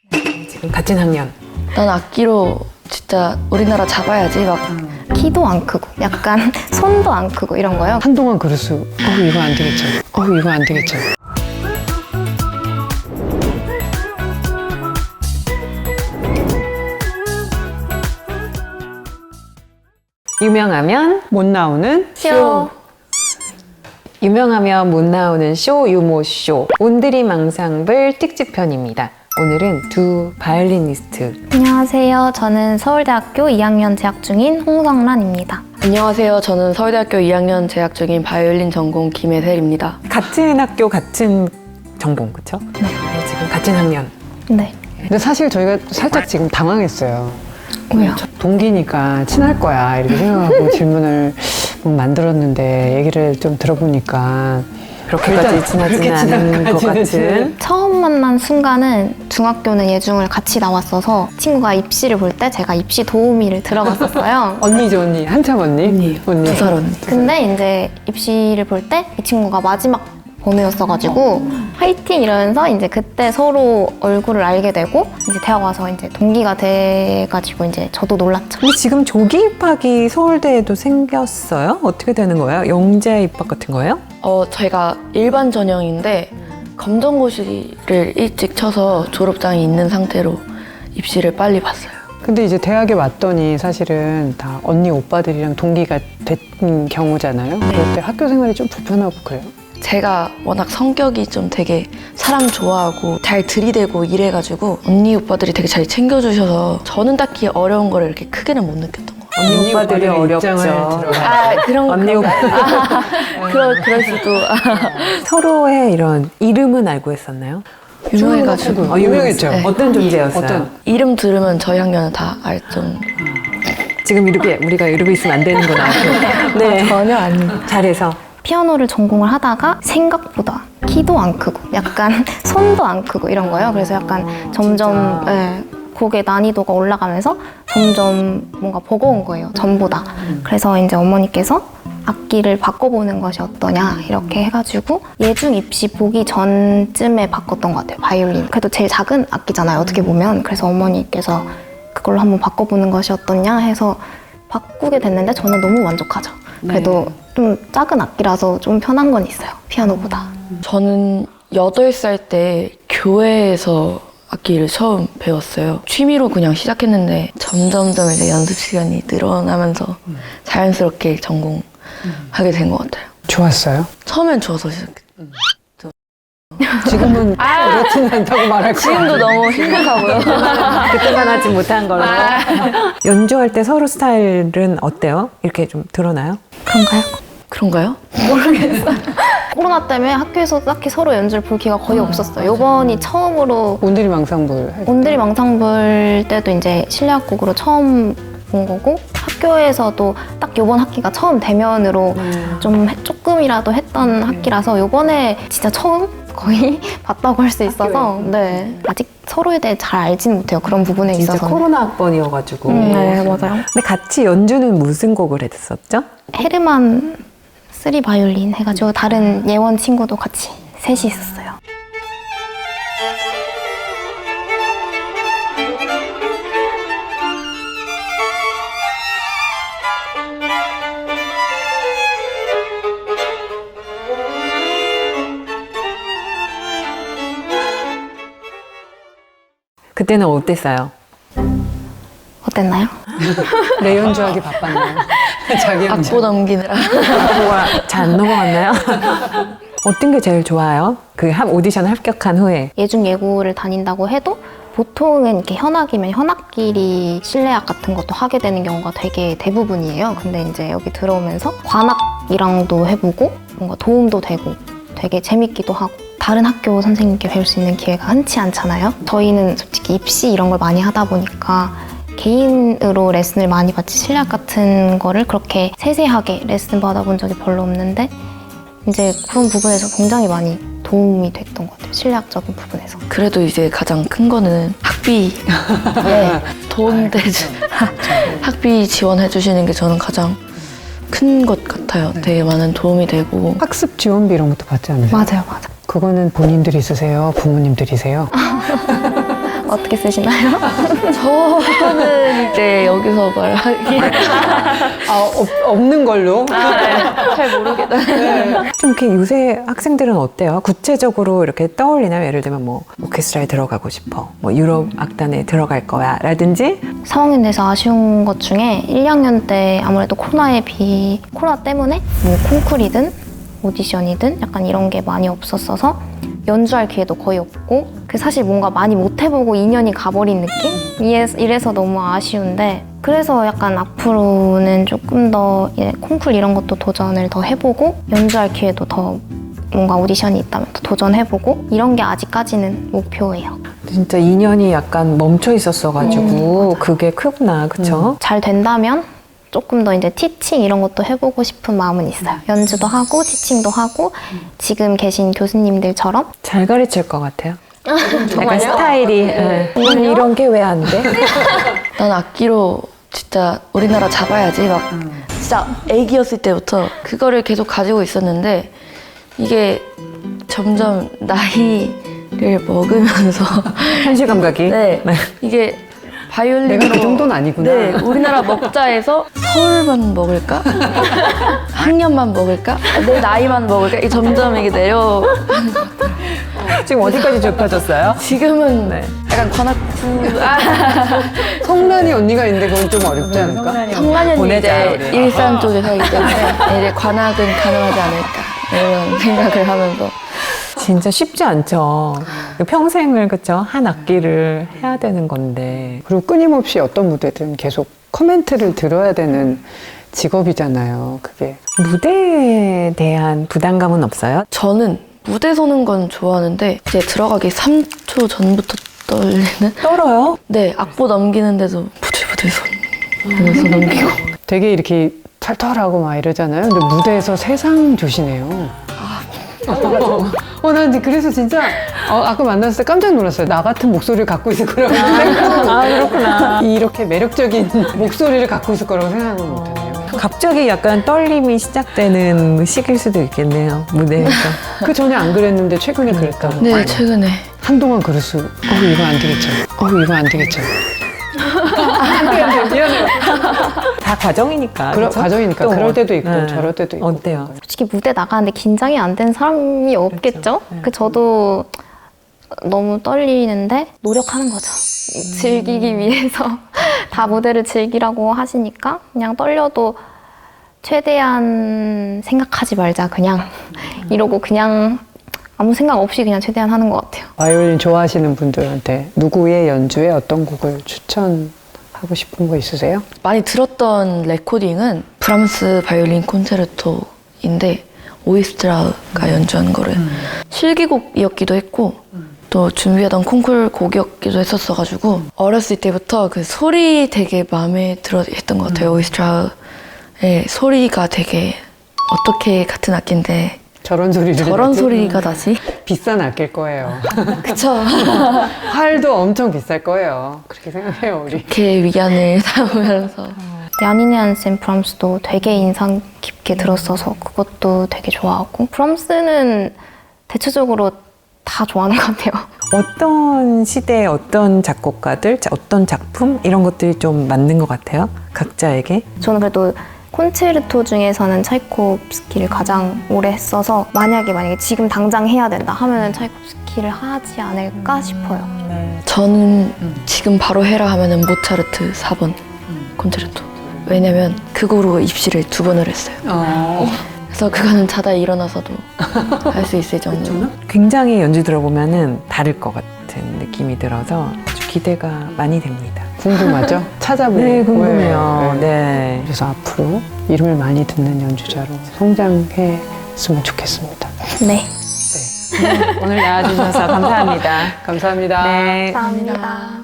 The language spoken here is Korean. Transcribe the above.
지금 같은 학년. 난 악기로 진짜 우리나라 잡아야지 막 키도 안 크고 약간 손도 안 크고 이런 거요. 한동안 그랬어요. 이거 안 되겠죠. 이거 안 되겠죠. 유명하면 못 나오는 쇼. 유명하면 못 나오는 쇼 유모쇼 온드리 망상블 특집편입니다. 오늘은 두 바이올리니스트. 안녕하세요. 저는 서울대학교 2학년 재학 중인 홍성란입니다. 안녕하세요. 저는 서울대학교 2학년 재학 중인 바이올린 전공 김혜셀입니다. 같은 학교 같은 전공 그쵸? 네. 지금 같은 학년. 네. 근데 사실 저희가 살짝 지금 당황했어요. 왜요? 동기니까 친할 거야 이렇게 생각하고 질문을 만들었는데 얘기를 좀 들어보니까 그렇게까지 친하지는 않은 것 같은. 처음 만난 순간은 중학교는 예중을 같이 나왔어서 친구가 입시를 볼 때 제가 입시 도우미를 들어갔었어요. 언니죠 언니 한참 언니 언니 2살 언니. 근데 이제 입시를 볼 때 이 친구가 마지막 번호였어가지고 화이팅 이러면서 이제 그때 서로 얼굴을 알게 되고 이제 대학 와서 이제 동기가 돼가지고 이제 저도 놀랐죠. 근데 지금 조기 입학이 서울대에도 생겼어요? 어떻게 되는 거예요? 영재 입학 같은 거예요? 저희가 일반 전형인데 검정고시를 일찍 쳐서 졸업장이 있는 상태로 입시를 빨리 봤어요. 근데 이제 대학에 왔더니 사실은 다 언니 오빠들이랑 동기가 된 경우잖아요. 그럴 때 학교 생활이 좀 불편하고 그래요. 제가 워낙 성격이 좀 되게 사람 좋아하고 잘 들이대고 이래가지고 언니 오빠들이 되게 잘 챙겨주셔서 저는 딱히 어려운 거를 이렇게 크게는 못 느꼈던 것 같아요. 언니 오빠들이 어렵죠. 그런 언니 오빠. 그럴 수도. 서로의 이런 이름은 알고 있었나요? 유명해가지고 유명했죠. 네. 어떤 존재였어요? 어떤? 이름 들으면 저희 학년은 다 알 정도. 지금 이렇게 우리가 이러고 있으면 안 되는구나. 네. 전혀 아니에요. 잘해서. 피아노를 전공을 하다가 생각보다 키도 안 크고 약간 손도 안 크고 이런 거예요. 그래서 약간 점점 곡의 난이도가 올라가면서 점점 뭔가 버거운 거예요. 전보다. 그래서 이제 어머니께서 악기를 바꿔보는 것이 어떠냐 이렇게 해가지고 예중 입시 보기 전쯤에 바꿨던 것 같아요. 바이올린. 그래도 제일 작은 악기잖아요. 어떻게 보면. 그래서 어머니께서 그걸로 한번 바꿔보는 것이 어떠냐 해서 바꾸게 됐는데 저는 너무 만족하죠. 그래도 좀 작은 악기라서 좀 편한 건 있어요. 피아노보다. 저는 8살 때 교회에서 악기를 처음 배웠어요. 취미로 그냥 시작했는데 점점점 이제 연습 시간이 늘어나면서 자연스럽게 전공하게 된 것 같아요. 좋았어요? 처음엔 좋아서 시작했어요. 지금은 그렇지는 않다고 말할 거야. 지금도 너무 행복하고요. 그때만 하지 못한 걸로. 연주할 때 서로 스타일은 어때요? 이렇게 좀 드러나요? 그런가요? 그런가요? 코로나 때문에 학교에서 딱히 서로 연주를 볼 기회가 거의 없었어요. 이번이 처음으로 온드리 망상볼 할 때. 온드리 망상볼 때도 이제 실내악곡으로 처음 본 거고 학교에서도 딱 요번 학기가 처음 대면으로 좀 조금이라도 했던 학기라서 요번에 진짜 처음 거의 봤다고 할 수 있어서 네 아직 서로에 대해 잘 알지는 못해요. 그런 부분에 진짜 있어서. 코로나 학번이어가지고. 네 맞아요. 근데 같이 연주는 무슨 곡을 했었죠? 헤르만 3 바이올린 해가지고 다른 예원 친구도 같이 셋이 있었어요. 그때는 어땠어요? 어땠나요? 내 연주하기 바빴나요? 자기 연주. 악보 넘기느라. 뭐가 잘 안 넘어갔나요? 어떤 게 제일 좋아요? 그 오디션 합격한 후에. 예중 예고를 다닌다고 해도 보통은 이렇게 현악이면 현악끼리 실내악 같은 것도 하게 되는 경우가 되게 대부분이에요. 근데 이제 여기 들어오면서 관악이랑도 해보고 뭔가 도움도 되고 되게 재밌기도 하고 다른 학교 선생님께 배울 수 있는 기회가 흔치 않잖아요. 저희는 솔직히 입시 이런 걸 많이 하다 보니까 개인으로 레슨을 많이 받지 실내악 같은 거를 그렇게 세세하게 레슨 받아본 적이 별로 없는데 이제 그런 부분에서 굉장히 많이 도움이 됐던 것 같아요. 실내악적인 부분에서. 그래도 이제 가장 큰 거는 학비. 네, 도움되지. 학비 지원해 주시는 게 저는 가장 큰 것 같아요. 되게 많은 도움이 되고. 학습 지원비 이런 것도 받지 않으세요? 맞아요. 그거는 본인들이 쓰세요? 부모님들이세요? 어떻게 쓰시나요? 저는 이제 여기서 말하기 없는 걸로. 잘 모르겠다. 좀 이렇게 요새 학생들은 어때요? 구체적으로 이렇게 떠올리나요? 예를 들면 뭐 오케스트라에 들어가고 싶어, 뭐 유럽 악단에 들어갈 거야 라든지. 3학년 돼서 아쉬운 것 중에 1, 2학년 때 아무래도 코로나 때문에 뭐 콩쿨이든 오디션이든 약간 이런 게 많이 없었어서 연주할 기회도 거의 없고 사실 뭔가 많이 못 해보고 2년이 가버린 느낌? 이래서 너무 아쉬운데 그래서 약간 앞으로는 조금 더 콩쿨 이런 것도 도전을 더 해보고 연주할 기회도 더 뭔가 오디션이 있다면 더 도전해보고 이런 게 아직까지는 목표예요. 진짜 2년이 약간 멈춰 있었어가지고 그게 크구나, 그쵸? 잘 된다면 조금 더 이제 티칭 이런 것도 해보고 싶은 마음은 있어요. 연주도 하고 티칭도 하고 지금 계신 교수님들처럼 잘 가르칠 것 같아요. 약간 스타일이. 오늘 이런 게 왜 안 돼? 난 악기로 진짜 우리나라 잡아야지 막 진짜 애기였을 때부터 그거를 계속 가지고 있었는데 이게 점점 나이를 먹으면서 현실 감각이. 네, 이게 바이올린으로 내가 그 정도는 아니구나. 네, 우리나라 먹자에서 서울만 먹을까? 학년만 먹을까? 내 나이만 먹을까? 이게 점점 이게 내려. 지금 어디까지 좁혀졌어요? 지금은 약간 관악구. 성란이 언니가 있는데 그건 좀 어렵지 않을까? 성관현이 보내자, 이제 우리. 일산 쪽에 살기 때문에 이제 관악은 가능하지 않을까 이런 생각을 하면서 진짜 쉽지 않죠. 평생을, 그쵸? 한 악기를 해야 되는 건데. 그리고 끊임없이 어떤 무대든 계속 코멘트를 들어야 되는 직업이잖아요. 그게. 무대에 대한 부담감은 없어요? 저는 무대 서는 건 좋아하는데 이제 들어가기 3초 전부터 떨리는 떨어요? 네 악보 넘기는데도 부들부들 손에서 넘기고 되게 이렇게 털털하고 막 이러잖아요. 근데 무대에서 세상 조시네요. 난 그래서 진짜 아까 만났을 때 깜짝 놀랐어요. 나 같은 목소리를 갖고 있을 거라고 그렇구나. 이렇게 매력적인 목소리를 갖고 있을 거라고 생각은 못하네요. 갑자기 약간 떨림이 시작되는 시기일 수도 있겠네요, 무대에서. 그 전에 안 그랬는데 최근에 그랬다고. 네 최근에 한동안 그럴 수. 이거 안 되겠죠. 이거 안 되겠죠. 미안해요. 다 과정이니까. 그런 그쵸? 과정이니까 또 그럴 때도 있고 네. 저럴 때도 있고. 어때요? 솔직히 무대 나가는데 긴장이 안 된 사람이 없겠죠? 저도 너무 떨리는데 노력하는 거죠. 즐기기 위해서 다 무대를 즐기라고 하시니까 그냥 떨려도 최대한 생각하지 말자 그냥 이러고 그냥 아무 생각 없이 그냥 최대한 하는 것 같아요. 바이올린 좋아하시는 분들한테 누구의 연주에 어떤 곡을 추천하고 싶은 거 있으세요? 많이 들었던 레코딩은 브람스 바이올린 콘체르토인데 오이스트라가 연주한 거를 실기곡이었기도 했고 또 준비하던 콩쿨 곡이었기도 했었어가지고 어렸을 때부터 그 소리 되게 마음에 들어 했던 것 같아요. 오이스트라의 소리가 되게 어떻게 같은 악기인데 저런 소리를 저런 내지? 소리가 나지? 비싼 악기일 거예요. 그쵸. 활도 엄청 비쌀 거예요. 그렇게 생각해요 우리. 이렇게 위안을 삼으면서 야니네 한센 브람스도 되게 인상 깊게 들었어서 그것도 되게 좋아하고 브람스는 대체적으로 다 좋아하는 것 같아요. 어떤 시대의 어떤 작곡가들, 어떤 작품 이런 것들이 좀 맞는 것 같아요? 각자에게? 저는 그래도 콘체르토 중에서는 차이콥스키를 가장 오래 했어서 만약에 지금 당장 해야 된다 하면은 차이콥스키를 하지 않을까 싶어요. 저는 지금 바로 해라 하면은 모차르트 4번 콘체르토. 왜냐면 그 곡으로 입시를 2번을 했어요. 그래서 그거는 자다 일어나서도 할 수 있을 정도로. 굉장히 연주 들어보면은 다를 것 같은 느낌이 들어서 아주 기대가 많이 됩니다. 궁금하죠? 찾아보고. 네, 궁금해요. 네. 네. 그래서 앞으로 이름을 많이 듣는 연주자로 성장했으면 좋겠습니다. 네. 오늘 나와주셔서 감사합니다. 감사합니다. 네. 감사합니다.